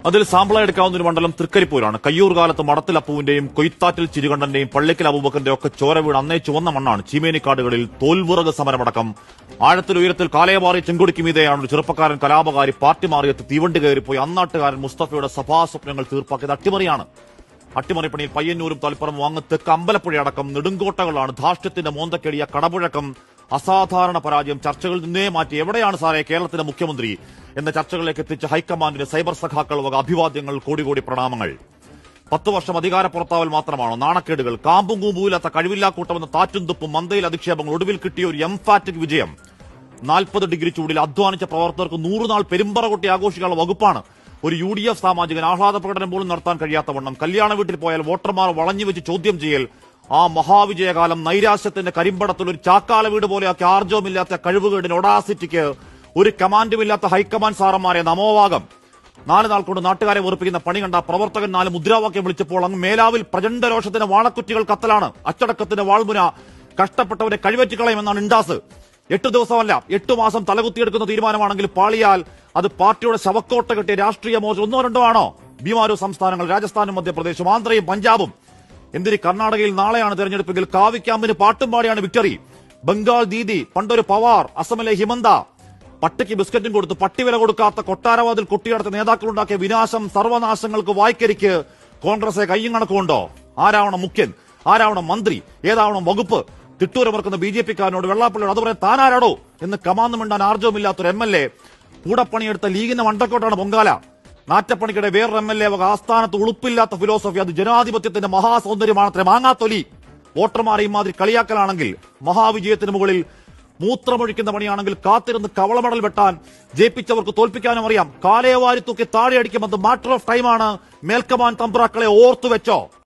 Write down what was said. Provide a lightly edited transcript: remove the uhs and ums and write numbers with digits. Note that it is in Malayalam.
അതിൽ സാമ്പിളായി എടുക്കാവുന്ന ഒരു മണ്ഡലം തൃക്കരിപ്പൂരാണ്. കയ്യൂർ കാലത്ത് മടത്തിൽ അപ്പുവിന്റെയും കൊയ്ത്താറ്റിൽ ചിരുകണ്ഠന്റെയും പള്ളിക്കൽ അബൂബക്കറിന്റെ ഒക്കെ ചോര വീട് അന്നേ ചുവന്ന മണ്ണാണ്. ചീമേനിക്കാടുകളിൽ തോൽവിറക് സമരമടക്കം ആഴത്തിൽ ഉയരത്തിൽ കാലയമാറി ചെങ്കൊടിക്ക് മീതെയാണ് ഒരു ചെറുപ്പക്കാരൻ കലാപകാരി പാർട്ടി മാറിയെത്തി തീവണ്ടി കയറിപ്പോയി അന്നാട്ടുകാരൻ മുസ്തഫയുടെ സഭാ സ്വപ്നങ്ങൾ തീർപ്പാക്കിയത് അട്ടിമറിയാണ്. അട്ടിമറിപ്പണിയിൽ പയ്യന്നൂരും തളിപ്പറമ്പും അങ്ങ് തെക്ക് അമ്പലപ്പുഴയടക്കം നെടുങ്കോട്ടകളാണ്. ധാർഷ്ട്യത്തിന്റെ മോന്തക്കേടിയ കടപുഴക്കം അസാധാരണ പരാജയം ചർച്ചകളിൽ നിന്നേ മാറ്റി. എവിടെയാണ് സാറേ കേരളത്തിന്റെ മുഖ്യമന്ത്രി എന്ന ചർച്ചകളിലേക്ക് എത്തിച്ച ഹൈക്കമാൻഡിന്റെ സൈബർ സഖാക്കൾ വക അഭിവാദ്യങ്ങൾ, കോടി കോടി പ്രണാമങ്ങൾ. 10 വർഷം അധികാര പുറത്താവൽ മാത്രമാണോ? നാണക്കേടുകൾ, കാമ്പും കൂമ്പുമില്ലാത്ത കഴിവില്ലാ കൂട്ടമെന്ന താറ്റും തുപ്പും മന്തയിൽ അധിക്ഷേപങ്ങൾ, ഒടുവിൽ കിട്ടിയ ഒരു എംഫാറ്റിക് വിജയം. 40 ഡിഗ്രി ചൂടിൽ അധ്വാനിച്ച പ്രവർത്തകർക്ക് 100 നാൾ പെരുമ്പറ കൊട്ടി ആഘോഷിക്കാനുള്ള വകുപ്പാണ്. ഒരു UDF സാമാജികൻ ആഹ്ലാദ പ്രകടനം പോലും നടത്താൻ കഴിയാത്ത വണ്ണം കല്യാണ വീട്ടിൽ പോയാൽ വോട്ടർമാർ വളഞ്ഞുവെച്ച് ചോദ്യം ചെയ്യൽ. ആ മഹാവിജയകാലം നൈരാശ്യത്തിന്റെ കരിമ്പടത്തിൽ ഒരു ചാക്കാല വീട് പോലെയാക്കി ആർജവുമില്ലാത്ത കഴിവുകേടിന് ഒഡാസിറ്റിക്ക് ഒരു കമാൻഡുമില്ലാത്ത ഹൈക്കമാൻഡ് സാറന്മാരെ നമോവാകം. 4 നാൾ കൊണ്ട് നാട്ടുകാരെ വെറുപ്പിക്കുന്ന പണി കണ്ട പ്രവർത്തകൻ 4 മുദ്രാവാക്യം വിളിച്ചപ്പോൾ അങ്ങ് മേലാവിൽ പ്രചണ്ഡ രോഷത്തിന് വാണക്കുറ്റികൾ കത്തലാണ്. അച്ചടക്കത്തിന്റെ വാൾമുന കഷ്ടപ്പെട്ടവരെ കഴിവറ്റിക്കളയുമെന്നാണ് ഇൻഡാസ്. 8 ദിവസമല്ല 8 മാസം തലകുത്തിയെടുക്കുന്ന തീരുമാനമാണെങ്കിൽ പാളിയാൽ അത് പാർട്ടിയുടെ ശവക്കോട്ട കെട്ടിയ രാഷ്ട്രീയ മോശം. 1 2 ആണോ? ബീമാരോ സംസ്ഥാനങ്ങൾ, രാജസ്ഥാനും മധ്യപ്രദേശും ആന്ധ്രയും പഞ്ചാബും. എന്തിന് കർണാടകയിൽ നാളെയാണ് തെരഞ്ഞെടുപ്പെങ്കിൽ കാവി ക്യാമ്പിന് പാട്ടും പാടിയാണ് വിക്ടറി. ബംഗാൾ ദീദി, പണ്ടൊരു പവാർ, അസമിലെ ഹിമന്ത. പട്ടിക്ക് ബിസ്ക്കറ്റും കൊടുത്ത് പട്ടിവില കൊടുക്കാത്ത കൊട്ടാരവാതിൽ കൊട്ടിയടച്ച നേതാക്കളുണ്ടാക്കിയ വിനാശം, സർവനാശങ്ങൾക്ക് വായ്ക്കരിക്ക് കോൺഗ്രസെ കയ്യും കണക്കുണ്ടോ? ആരാവണം മുഖ്യൻ, ആരാവണം മന്ത്രി, ഏതാവണം വകുപ്പ്? തിട്ടൂരമർക്കുന്ന BJP-കാരനോട് വെള്ളാപ്പള്ളിയോട് അത് പറയാൻ താനാരാടോ എന്ന് കമാന്ന് മിണ്ടാൻ ആർജവുമില്ലാത്തൊരു MLA. കൂടപ്പണിയെടുത്ത ലീഗിന്റെ മണ്ടക്കോട്ടാണ് പൊങ്കാല. നാറ്റപ്പണിക്കിടെ വേറൊരു MLA വക ആസ്ഥാനത്ത് ഉളുപ്പില്ലാത്ത ഫിലോസഫി. അത് ജനാധിപത്യത്തിന്റെ മഹാസൗന്ദര്യമാണത്രേ. മാങ്ങാത്തൊലി. വോട്ടർമാരെ ഇമാതിരി കളിയാക്കലാണെങ്കിൽ, മഹാവിജയത്തിന് മുകളിൽ മൂത്രമൊഴിക്കുന്ന പണിയാണെങ്കിൽ കാത്തിരുന്ന് കവളമടൽ വെട്ടാൻ ജയിപ്പിച്ചവർക്ക് തോൽപ്പിക്കാനും അറിയാം. കാലയെ വാരി തൂക്കി താഴെ അടിക്കുമെന്നത് മാറ്റർ ഓഫ് ടൈമാണ്. മേൽക്കമാൻ തമ്പ്രാക്കളെ ഓർത്തുവെച്ചോ.